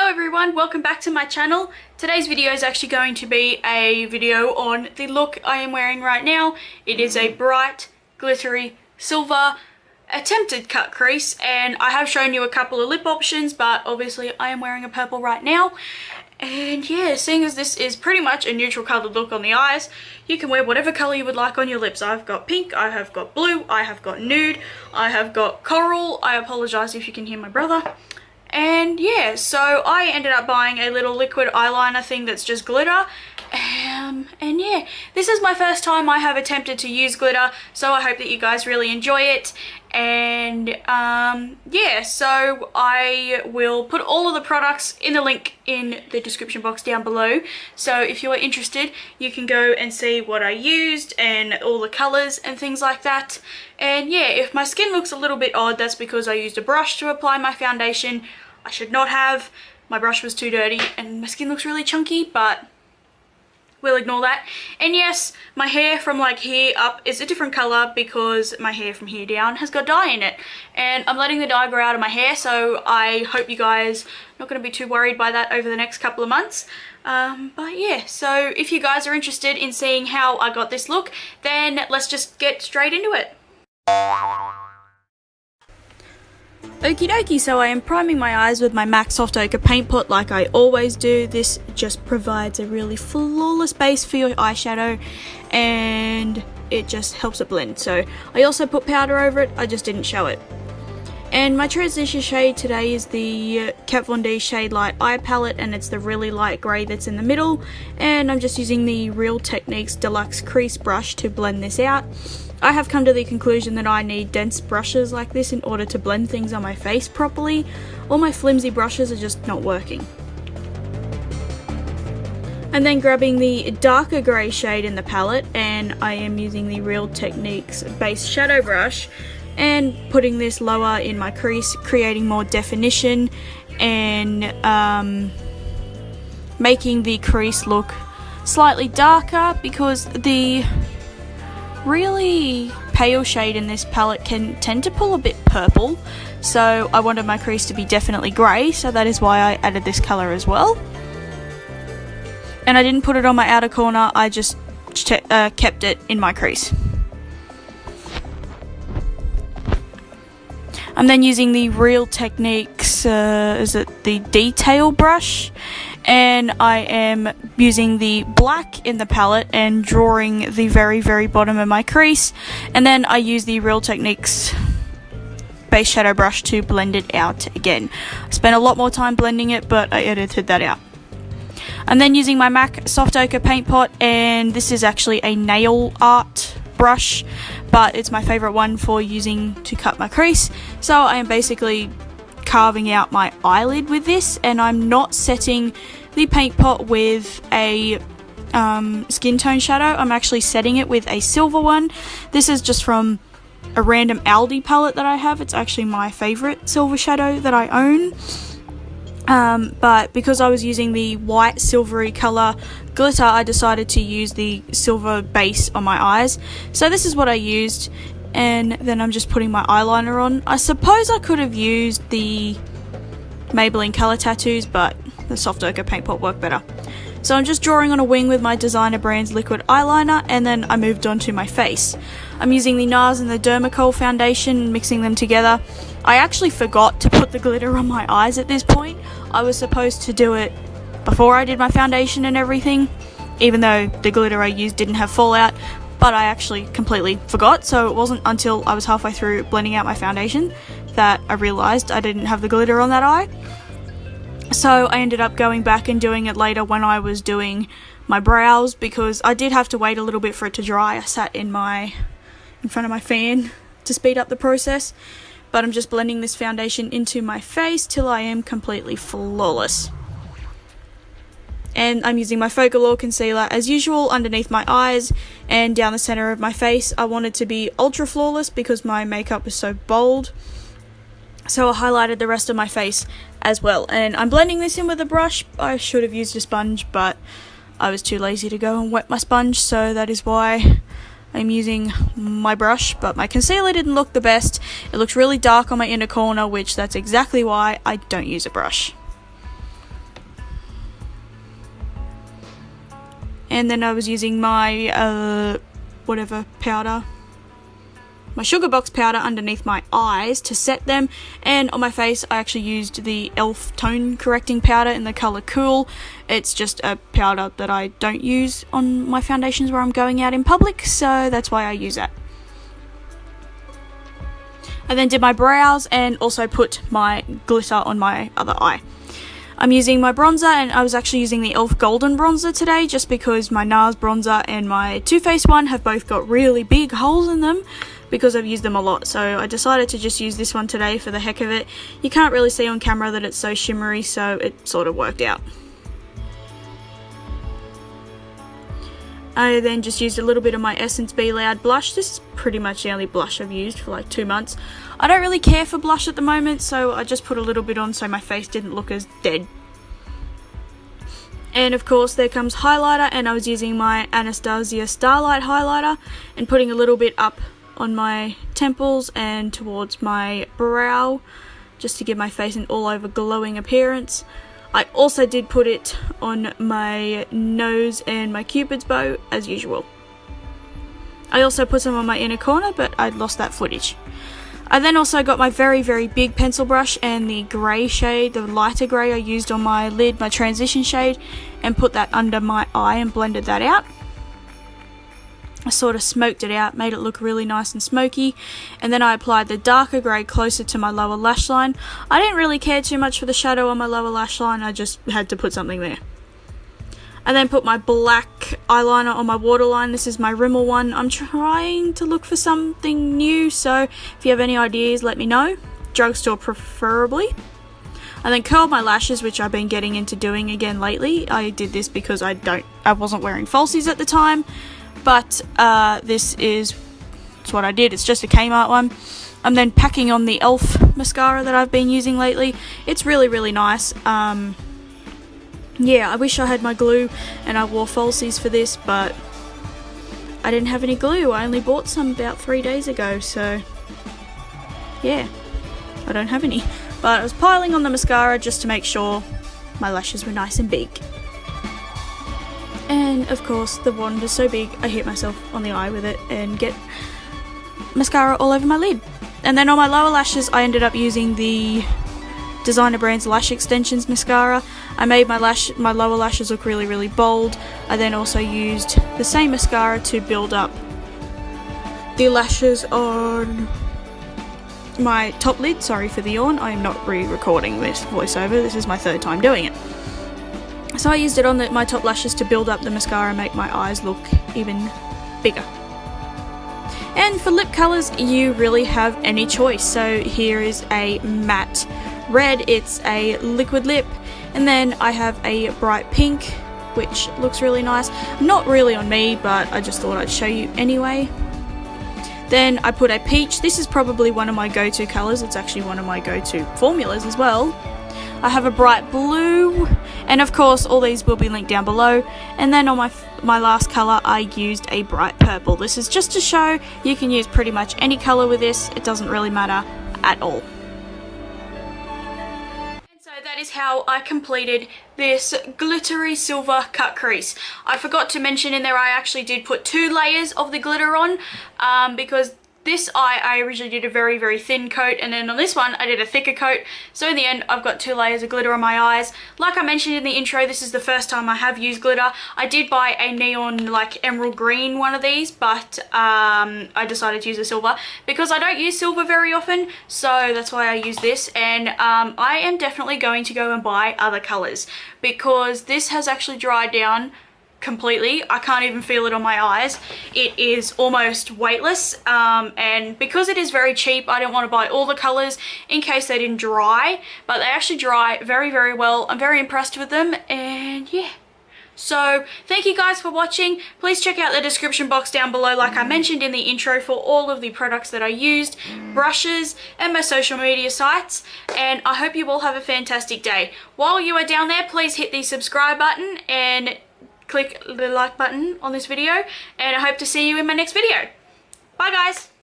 Hello everyone, welcome back to my channel. Today's video is actually going to be a video on the look I am wearing right now. It is a bright, glittery, silver, attempted cut crease, and I have shown you a couple of lip options, but obviously I am wearing a purple right now. And yeah, seeing as this is pretty much a neutral coloured look on the eyes, you can wear whatever colour you would like on your lips. I've got pink, I have got blue, I have got nude, I have got coral. I apologise if you can hear my brother. And yeah, so I ended up buying a little liquid eyeliner thing that's just glitter. And yeah, this is my first time I have attempted to use glitter, so I hope that you guys really enjoy it. And yeah, so I will put all of the products in the link in the description box down below. So if you're interested, you can go and see what I used and all the colours and things like that. And yeah, if my skin looks a little bit odd, that's because I used a brush to apply my foundation. I should not have. My brush was too dirty and my skin looks really chunky, but we'll ignore that. And yes, my hair from like here up is a different colour because my hair from here down has got dye in it. And I'm letting the dye grow out of my hair, so I hope you guys are not going to be too worried by that over the next couple of months. But yeah, so if you guys are interested in seeing how I got this look, then let's just get straight into it. Okie dokie, so I am priming my eyes with my MAC Soft Ochre paint pot like I always do. This just provides a really flawless base for your eyeshadow and it just helps it blend. So I also put powder over it, I just didn't show it. And my transition shade today is the Kat Von D Shade Light Eye Palette, and it's the really light grey that's in the middle. And I'm just using the Real Techniques Deluxe Crease brush to blend this out. I have come to the conclusion that I need dense brushes like this in order to blend things on my face properly. All my flimsy brushes are just not working. And then grabbing the darker grey shade in the palette, and I am using the Real Techniques Base Shadow Brush and putting this lower in my crease, creating more definition and making the crease look slightly darker, because the really pale shade in this palette can tend to pull a bit purple, so I wanted my crease to be definitely grey, so that is why I added this colour as well. And I didn't put it on my outer corner, I just kept it in my crease. I'm then using the Real Techniques, is it the Detail brush? And I am using the black in the palette and drawing the very, very bottom of my crease. And then I use the Real Techniques Base Shadow Brush to blend it out again. I spent a lot more time blending it, but I edited that out. I'm then using my MAC Soft Ochre paint pot, and this is actually a nail art brush, but it's my favourite one for using to cut my crease. So I am basically carving out my eyelid with this, and I'm not setting the paint pot with a skin tone shadow. I'm actually setting it with a silver one. This is just from a random Aldi palette that I have. It's actually my favourite silver shadow that I own. But because I was using the white silvery colour glitter, I decided to use the silver base on my eyes. So this is what I used, and then I'm just putting my eyeliner on. I suppose I could have used the Maybelline Colour Tattoos, but the Soft Ochre paint pot worked better. So I'm just drawing on a wing with my Designer Brands liquid eyeliner, and then I moved on to my face. I'm using the NARS and the Dermacol foundation, mixing them together. I actually forgot to put the glitter on my eyes at this point. I was supposed to do it before I did my foundation and everything, even though the glitter I used didn't have fallout, but I actually completely forgot. So it wasn't until I was halfway through blending out my foundation that I realised I didn't have the glitter on that eye. So I ended up going back and doing it later when I was doing my brows, because I did have to wait a little bit for it to dry. I sat in front of my fan to speed up the process, but I'm just blending this foundation into my face till I am completely flawless. And I'm using my Focallure concealer as usual underneath my eyes and down the centre of my face. I wanted to be ultra flawless because my makeup is so bold, so I highlighted the rest of my face as well. And I'm blending this in with a brush. I should have used a sponge, but I was too lazy to go and wet my sponge, so that is why I'm using my brush. But my concealer didn't look the best. It looks really dark on my inner corner, which that's exactly why I don't use a brush. and then I was using my whatever powder, my sugar box powder underneath my eyes to set them, and on my face I actually used the e.l.f. tone correcting powder in the colour Cool. It's just a powder that I don't use on my foundations where I'm going out in public, so that's why I use that. I then did my brows and also put my glitter on my other eye. I'm using my bronzer, and I was actually using the e.l.f. Golden Bronzer today just because my NARS bronzer and my Too Faced one have both got really big holes in them because I've used them a lot. So I decided to just use this one today for the heck of it. You can't really see on camera that it's so shimmery, so it sort of worked out. I then just used a little bit of my Essence Be Loud blush. This is pretty much the only blush I've used for like 2 months. I don't really care for blush at the moment, so I just put a little bit on so my face didn't look as dead. And of course there comes highlighter, and I was using my Anastasia Starlight highlighter and putting a little bit up on my temples and towards my brow just to give my face an all over glowing appearance. I also did put it on my nose and my cupid's bow as usual. I also put some on my inner corner, but I'd lost that footage. I then also got my very, very big pencil brush and the grey shade, the lighter grey I used on my lid, my transition shade, and put that under my eye and blended that out. I sort of smoked it out, made it look really nice and smoky, and then I applied the darker grey closer to my lower lash line. I didn't really care too much for the shadow on my lower lash line, I just had to put something there. I then put my black eyeliner on my waterline. This is my Rimmel one. I'm trying to look for something new, so if you have any ideas, let me know. Drugstore preferably. I then curled my lashes, which I've been getting into doing again lately. I did this because I wasn't wearing falsies at the time, but this is what I did. It's just a Kmart one. I'm then packing on the e.l.f. mascara that I've been using lately. It's really, really nice. Yeah, I wish I had my glue and I wore falsies for this, but I didn't have any glue. I only bought some about 3 days ago, so yeah, I don't have any. But I was piling on the mascara just to make sure my lashes were nice and big. And of course, the wand is so big, I hit myself on the eye with it and get mascara all over my lid. And then on my lower lashes, I ended up using the Designer Brands Lash Extensions mascara. I made my lower lashes look really, really bold. I then also used the same mascara to build up the lashes on my top lid. Sorry for the yawn, I am not re-recording this voiceover, this is my 3rd time doing it. So I used it on my top lashes to build up the mascara and make my eyes look even bigger. And for lip colours, you really have any choice. So here is a matte red, it's a liquid lip, and then I have a bright pink, which looks really nice. Not really on me, but I just thought I'd show you anyway. Then I put a peach. This is probably one of my go-to colours. It's actually one of my go-to formulas as well. I have a bright blue, and of course all these will be linked down below. And then on my last colour, I used a bright purple. This is just to show you can use pretty much any colour with this. It doesn't really matter at all. That is how I completed this glittery silver cut crease. I forgot to mention in there I actually did put 2 layers of the glitter on because this eye I originally did a very, very thin coat, and then on this one I did a thicker coat. So in the end I've got 2 layers of glitter on my eyes. Like I mentioned in the intro, this is the first time I have used glitter. I did buy a neon like emerald green one of these, but I decided to use a silver because I don't use silver very often, so that's why I use this. And I am definitely going to go and buy other colours because this has actually dried down completely. I can't even feel it on my eyes. It is almost weightless, and because it is very cheap, I didn't want to buy all the colours in case they didn't dry, but they actually dry very, very well. I'm very impressed with them, and yeah. So thank you guys for watching. Please check out the description box down below, like I mentioned in the intro, for all of the products that I used, brushes, and my social media sites. And I hope you all have a fantastic day. While you are down there, please hit the subscribe button and click the like button on this video, and I hope to see you in my next video. Bye guys!